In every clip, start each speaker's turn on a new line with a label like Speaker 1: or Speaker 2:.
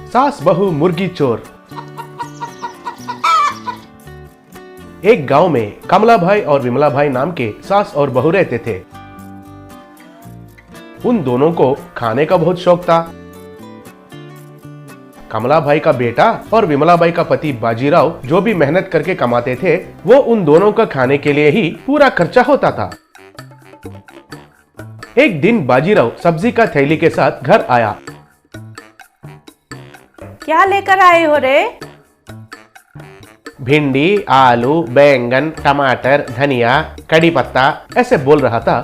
Speaker 1: सास बहू मुर्गी चोर। एक गांव में कमला भाई और विमला भाई नाम के सास और बहू रहते थे। उन दोनों को खाने का बहुत शौक था। कमला भाई का बेटा और विमला बाई का पति बाजीराव जो भी मेहनत करके कमाते थे, वो उन दोनों का खाने के लिए ही पूरा खर्चा होता था। एक दिन बाजीराव सब्जी का थैली के साथ घर आया।
Speaker 2: क्या लेकर आए हो रे?
Speaker 1: भिंडी, आलू, बैंगन, टमाटर, धनिया, कड़ी पत्ता, ऐसे बोल रहा था।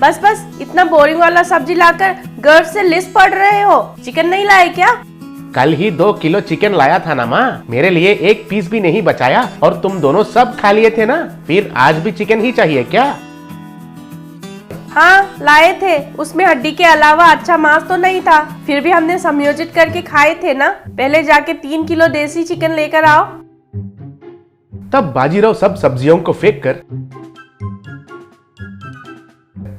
Speaker 2: बस बस, इतना बोरिंग वाला सब्जी लाकर गर्व से लिस्ट पढ़ रहे हो। चिकन नहीं लाए क्या?
Speaker 1: कल ही 2 किलो चिकन लाया था ना माँ, मेरे लिए एक पीस भी नहीं बचाया और तुम दोनों सब खा लिए थे ना, फिर आज भी चिकन ही चाहिए क्या?
Speaker 2: हाँ लाए थे, उसमें हड्डी के अलावा अच्छा मांस तो नहीं था, फिर भी हमने समयोजित करके खाए थे ना। पहले जाके 3 किलो देसी चिकन लेकर आओ।
Speaker 1: तब बाजीराव सब सब्जियों को फेंक कर,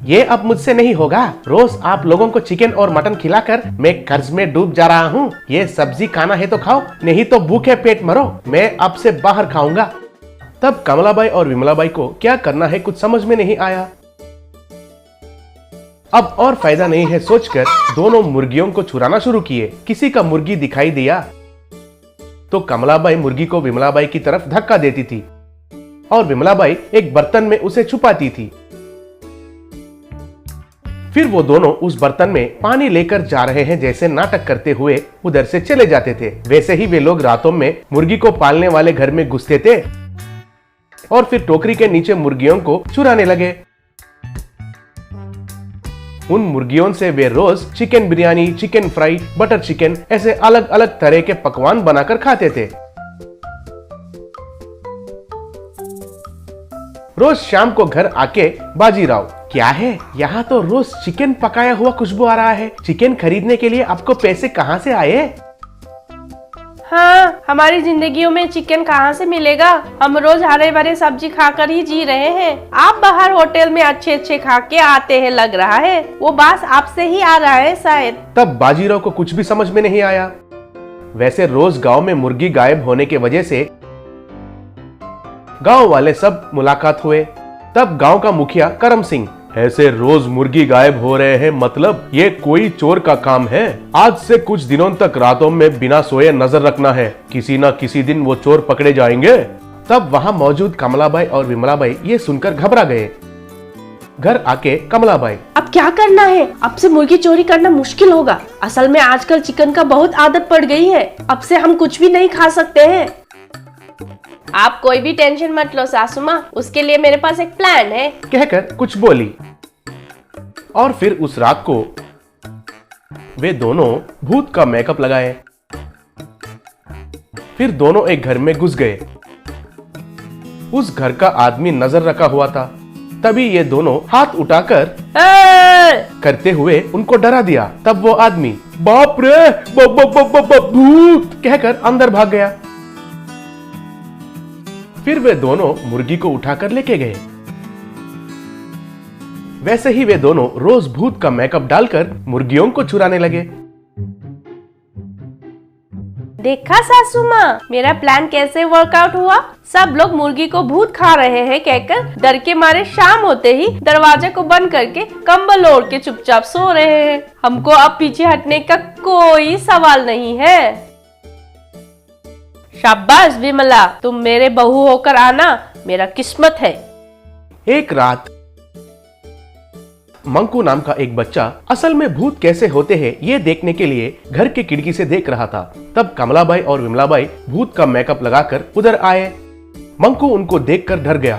Speaker 1: ये अब मुझसे नहीं होगा, रोज आप लोगों को चिकन और मटन खिलाकर मैं कर्ज में डूब जा रहा हूँ। ये सब्जी खाना है तो खाओ, नहीं तो भूखे पेट मरो, मैं अब से बाहर खाऊंगा। तब कमलाबाई और विमलाबाई को क्या करना है कुछ समझ में नहीं आया। अब और फायदा नहीं है सोचकर दोनों मुर्गियों को चुराना शुरू किए। किसी का मुर्गी दिखाई दिया तो कमलाबाई मुर्गी को विमलाबाई की तरफ धक्का देती थी और विमलाबाई एक बर्तन में उसे छुपाती थी। फिर वो दोनों उस बर्तन में पानी लेकर जा रहे हैं जैसे नाटक करते हुए उधर से चले जाते थे। वैसे ही वे लोग रातों में मुर्गी को पालने वाले घर में घुसते थे और फिर टोकरी के नीचे मुर्गियों को चुराने लगे। उन मुर्गियों से वे रोज chicken biryani, chicken fry, butter chicken ऐसे अलग अलग तरह के पकवान बनाकर खाते थे। रोज शाम को घर आके बाजीराव, क्या है यहाँ तो रोज चिकन पकाया हुआ खुशबू आ रहा है, चिकन खरीदने के लिए आपको पैसे कहाँ से आए?
Speaker 2: हाँ, हमारी जिंदगियों में चिकन कहाँ से मिलेगा? हम रोज हरे भरे सब्जी खाकर ही जी रहे हैं। आप बाहर होटल में अच्छे अच्छे खा के आते हैं, लग रहा है वो बात आपसे ही आ रहा है शायद।
Speaker 1: तब बाजीराव को कुछ भी समझ में नहीं आया। वैसे रोज गांव में मुर्गी गायब होने की वजह से गांव वाले सब मुलाकात हुए। तब गांव का मुखिया करम सिंह, ऐसे रोज मुर्गी गायब हो रहे हैं, मतलब ये कोई चोर का काम है। आज से कुछ दिनों तक रातों में बिना सोए नजर रखना है, किसी न किसी दिन वो चोर पकड़े जाएंगे। तब वहां मौजूद कमलाबाई और विमलाबाई ये सुनकर घबरा गए। घर आके कमलाबाई,
Speaker 2: अब क्या करना है? अब से मुर्गी चोरी करना मुश्किल होगा। असल में आजकल चिकन का बहुत आदत पड़ गई है, अब से हम कुछ भी नहीं खा सकते हैं। आप कोई भी टेंशन मत लो सासू माँ, उसके लिए मेरे पास एक प्लान है,
Speaker 1: कहकर कुछ बोली। और फिर उस रात को वे दोनों भूत का मेकअप लगाए। फिर दोनों एक घर में घुस गए। उस घर का आदमी नजर रखा हुआ था। तभी ये दोनों हाथ उठाकर करते हुए उनको डरा दिया। तब वो आदमी, बाप रे भूत कहकर अंदर भाग गया। फिर वे दोनों मुर्गी को उठाकर लेके गए। वैसे ही वे दोनों रोज भूत का मेकअप डालकर मुर्गियों को चुराने लगे।
Speaker 2: देखा सासू माँ, मेरा प्लान कैसे वर्कआउट हुआ? सब लोग मुर्गी को भूत खा रहे हैं कहकर डर के मारे शाम होते ही दरवाजे को बंद करके कंबल ओढ़ के चुपचाप सो रहे हैं। हमको अब पीछे हटने का कोई सवाल नहीं है। शाबाश विमला, तुम मेरे बहू होकर आना मेरा किस्मत है।
Speaker 1: एक रात मंकू नाम का एक बच्चा असल में भूत कैसे होते हैं ये देखने के लिए घर की खिड़की से देख रहा था। तब कमलाबाई और विमलाबाई भूत का मेकअप लगाकर उधर आए। मंकू उनको देखकर डर गया।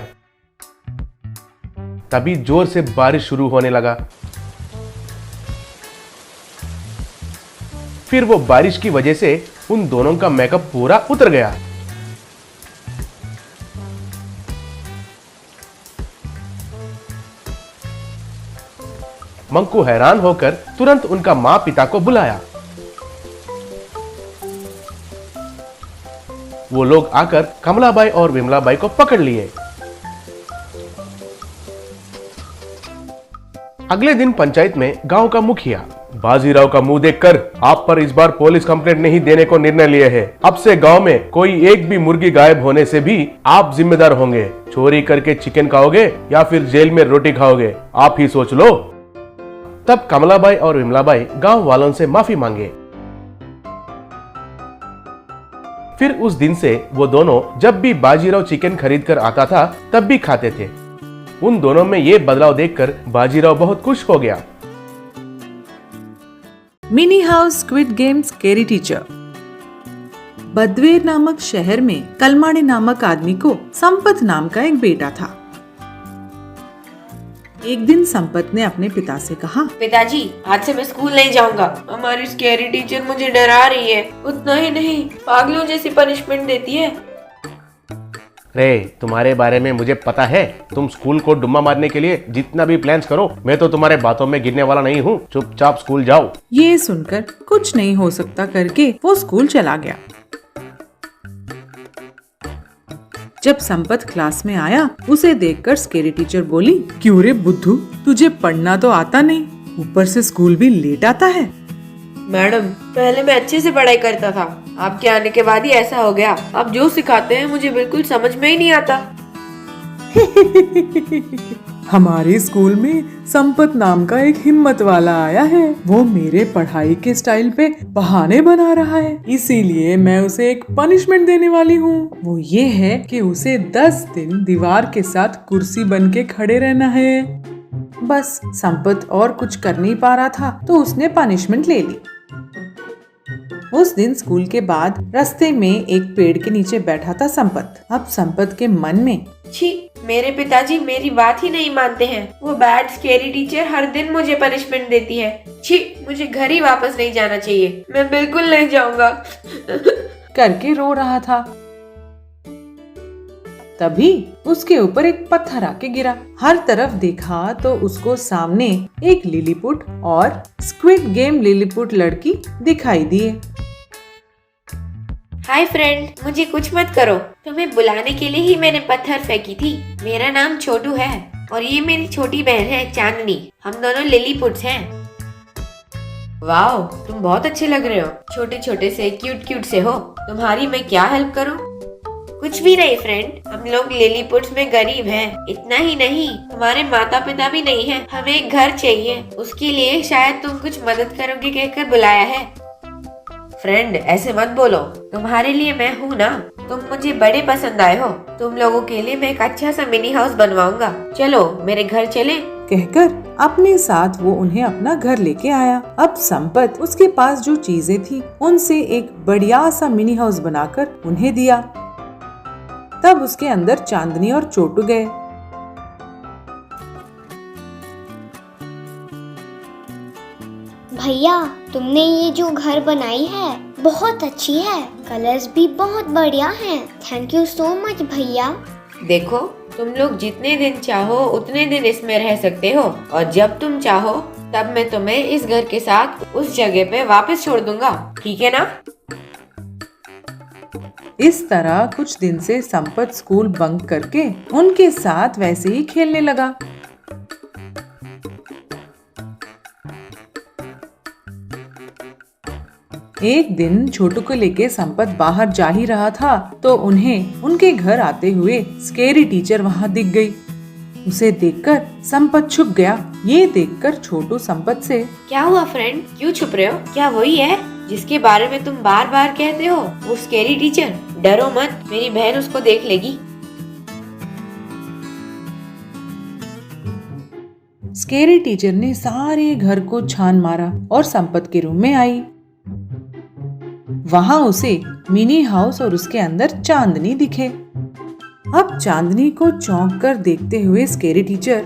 Speaker 1: तभी जोर से बारिश शुरू होने लगा। फिर वो बारिश की वजह से उन दोनों का मेकअप पूरा उतर गया। मंकू हैरान होकर तुरंत उनका मां पिता को बुलाया। वो लोग आकर कमलाबाई और विमलाबाई को पकड़ लिए। अगले दिन पंचायत में गांव का मुखिया बाजीराव का मुंह देखकर आप पर इस बार पुलिस कंप्लेंट नहीं देने को निर्णय लिए है। अब से गांव में कोई एक भी मुर्गी गायब होने से भी आप जिम्मेदार होंगे। चोरी करके चिकन खाओगे या फिर जेल में रोटी खाओगे, आप ही सोच लो। तब कमलाबाई और विमलाबाई गांव वालों से माफी मांगे। फिर उस दिन से वो दोनों जब भी बाजीराव चिकन खरीद कर आता था तब भी खाते थे। उन दोनों में ये बदलाव देखकर बाजीराव बहुत खुश हो गया।
Speaker 3: Mini house squid game scary teacher. बद्वेर नामक शहर में कलमाड़ी नामक आदमी को संपत नाम का एक बेटा था। एक दिन संपत ने अपने पिता से कहा,
Speaker 4: पिताजी, आज से मैं स्कूल नहीं जाऊंगा। हमारी स्केरी टीचर मुझे डरा रही है। उतना ही नहीं, पागलों जैसी पनिशमेंट देती है।
Speaker 1: रे, तुम्हारे बारे में मुझे पता है। तुम स्कूल को डुम्मा मारने के लिए जितना भी प्लान्स करो, मैं तो तुम्हारे बातों में गिरने वाला नहीं हूँ। चुपचाप स्कूल जाओ।
Speaker 3: ये सुनकर कुछ नहीं हो सकता करके वो स्कूल चला गया। जब संपत क्लास में आया, उसे देखकर स्केरी टीचर बोली, क्यों रे बुद्धू, तुझे पढ़ना तो आता नहीं, ऊपर से स्कूल भी लेट आता है।
Speaker 4: मैडम, पहले मैं अच्छे से पढ़ाई करता था। आपके आने के बाद ही ऐसा हो गया। आप जो सिखाते हैं मुझे बिल्कुल समझ में ही नहीं आता।
Speaker 3: हमारे स्कूल में संपत नाम का एक हिम्मत वाला आया है। वो मेरे पढ़ाई के स्टाइल पे बहाने बना रहा है, इसीलिए मैं उसे एक पनिशमेंट देने वाली हूँ। वो ये है कि उसे 10 दिन दीवार के साथ कुर्सी बन के खड़े रहना है। बस संपत और कुछ कर नहीं पा रहा था तो उसने पनिशमेंट ले ली। उस दिन स्कूल के बाद रास्ते में एक पेड़ के नीचे बैठा था संपत। अब संपत के मन में,
Speaker 4: छी, मेरे पिताजी मेरी बात ही नहीं मानते हैं। वो बैड स्केरी टीचर हर दिन मुझे पनिशमेंट देती है। छी, मुझे घर ही वापस नहीं जाना चाहिए। मैं बिल्कुल नहीं जाऊंगा।
Speaker 3: करके रो रहा था। तभी उसके ऊपर एक पत्थर आके गिरा। हर तरफ देखा तो उसको सामने एक लिलीपुट और स्क्विड गेम लिलीपुट लड़की दिखाई दिए।
Speaker 4: हाय फ्रेंड, मुझे कुछ मत करो। तुम्हें बुलाने के लिए ही मैंने पत्थर फेंकी थी। मेरा नाम छोटू है और ये मेरी छोटी बहन है चांदनी। हम दोनों लिलीपुट्स हैं। वाओ, तुम बहुत अच्छे लग रहे हो। छोटे छोटे से क्यूट क्यूट से हो। तुम्हारी मैं क्या हेल्प करूं? कुछ भी नहीं फ्रेंड, हम लोग लिलीपुट्स में गरीब हैं। इतना ही नहीं, हमारे माता पिता भी नहीं हैं। हमें एक घर चाहिए, उसके लिए शायद तुम कुछ मदद करोगे कहकर बुलाया है। फ्रेंड, ऐसे मत बोलो। तुम्हारे लिए मैं हूँ ना। तुम मुझे बड़े पसंद आए हो। तुम लोगों के लिए मैं एक अच्छा सा मिनी हाउस बनवाऊंगा। चलो मेरे घर चलें।
Speaker 3: कहकर अपने साथ वो उन्हें अपना घर लेके आया। अब संपत उसके पास जो चीजें थी उनसे एक बढ़िया सा मिनी हाउस बनाकर उन्हें दिया। तब उसके अंदर चांदनी और छोटू गए।
Speaker 5: भैया, तुमने ये जो घर बनाई है बहुत अच्छी है। कलर्स भी बहुत बढ़िया हैं। थैंक यू सो मच भैया।
Speaker 4: देखो, तुम लोग जितने दिन चाहो उतने दिन इसमें रह सकते हो और जब तुम चाहो तब मैं तुम्हें इस घर के साथ उस जगह पे वापस छोड़ दूंगा। ठीक है ना?
Speaker 3: इस तरह कुछ दिन से संपत स्कूल बंक करके उनके साथ वैसे ही खेलने लगा। एक दिन छोटू को लेके संपत बाहर जा ही रहा था तो उन्हें उनके घर आते हुए स्केरी टीचर वहाँ दिख गई। उसे देखकर संपत छुप गया। ये देखकर छोटू संपत से,
Speaker 4: क्या हुआ फ्रेंड, क्यों छुप रहे हो? क्या वही है जिसके बारे में तुम बार बार कहते हो, वो स्केरी टीचर? डरो मत, मेरी बहन उसको देख लेगी।
Speaker 3: स्केरी टीचर ने सारे घर को छान मारा और संपत के रूम में आई। वहाँ उसे मिनी हाउस और उसके अंदर चांदनी दिखे। अब चांदनी को चौंक कर देखते हुए स्केरी टीचर,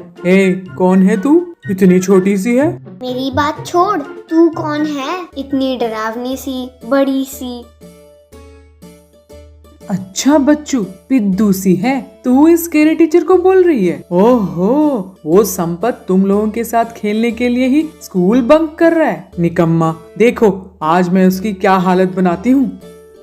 Speaker 3: कौन है तू? इतनी छोटी सी है।
Speaker 5: मेरी बात छोड़, तू कौन है? इतनी डरावनी सी, बड़ी सी।
Speaker 3: अच्छा बच्चू, पिद्दू सी है। तू इस स्केरी टीचर को बोल रही है? ओहो, वो संपत तुम लोगों के साथ खेलने के लिए ही स्कूल बंक कर रहा है। निकम्मा, देखो आज मैं उसकी क्या हालत बनाती हूँ।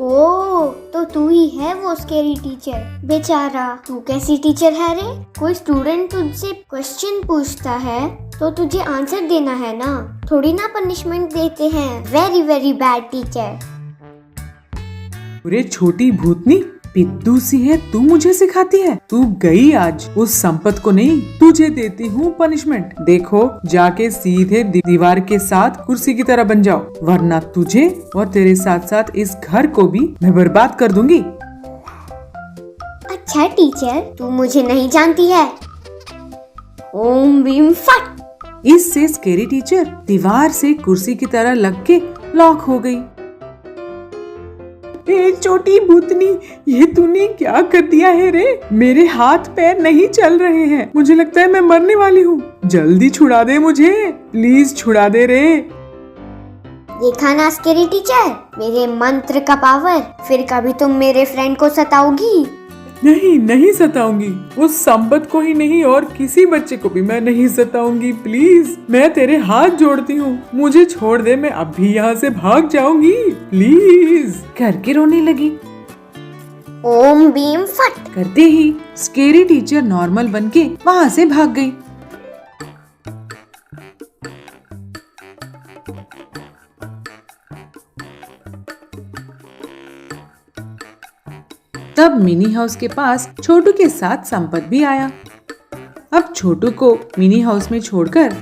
Speaker 5: ओह, तो तू ही है वो स्केरी टीचर। बेचारा, तू कैसी टीचर है रे? कोई स्टूडेंट तुझसे क्वेश्चन पूछता है तो तुझे आंसर देना है ना, थोड़ी ना पनिशमेंट देते हैं। Very very bad teacher.
Speaker 3: अरे छोटी भूतनी, पिद्दू सी है तू, मुझे सिखाती है। तू गई आज, उस संपत को नहीं तुझे देती हूँ पनिशमेंट। देखो जाके सीधे दीवार के साथ कुर्सी की तरह बन जाओ, वरना तुझे और तेरे साथ साथ इस घर को भी मैं बर्बाद कर दूंगी।
Speaker 5: अच्छा टीचर, तू मुझे नहीं जानती है। ओम भीम फट।
Speaker 3: इससे स्केरी टीचर दीवार से कुर्सी की तरह लग के लॉक हो गई। ए छोटी भूतनी, ये तूने क्या कर दिया है रे? मेरे हाथ पैर नहीं चल रहे हैं, मुझे लगता है मैं मरने वाली हूँ। जल्दी छुड़ा दे मुझे, प्लीज छुड़ा दे रे।
Speaker 5: देखा ना स्केरी टीचर, मेरे मंत्र का पावर। फिर कभी तुम मेरे फ्रेंड को सताओगी?
Speaker 3: नहीं नहीं सताऊंगी, उस संपत को ही नहीं और किसी बच्चे को भी मैं नहीं सताऊंगी। प्लीज मैं तेरे हाथ जोड़ती हूँ, मुझे छोड़ दे, मैं अभी यहाँ से भाग जाऊंगी प्लीज। करके रोने लगी।
Speaker 5: ओम भीम फट।
Speaker 3: करते ही स्केरी टीचर नॉर्मल बनके वहाँ से भाग गई। तब मिनी हाउस के पास छोटू के साथ संपत भी आया। अब छोटू को मिनी हाउस में छोड़कर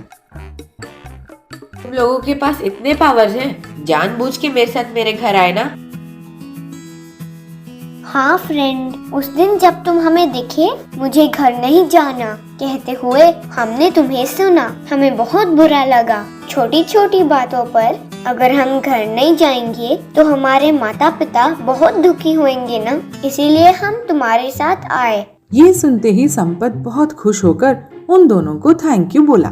Speaker 4: तुम लोगों के पास इतने पावर्स हैं, जानबूझ के मेरे साथ मेरे घर आए ना।
Speaker 5: हाँ फ्रेंड, उस दिन जब तुम हमें दिखे, मुझे घर नहीं जाना कहते हुए हमने तुम्हें सुना, हमें बहुत बुरा लगा। छोटी छोटी बातों पर अगर हम घर नहीं जाएंगे तो हमारे माता पिता बहुत दुखी होंगे ना, इसीलिए हम तुम्हारे साथ आए।
Speaker 3: ये सुनते ही संपत बहुत खुश होकर उन दोनों को थैंक यू बोला।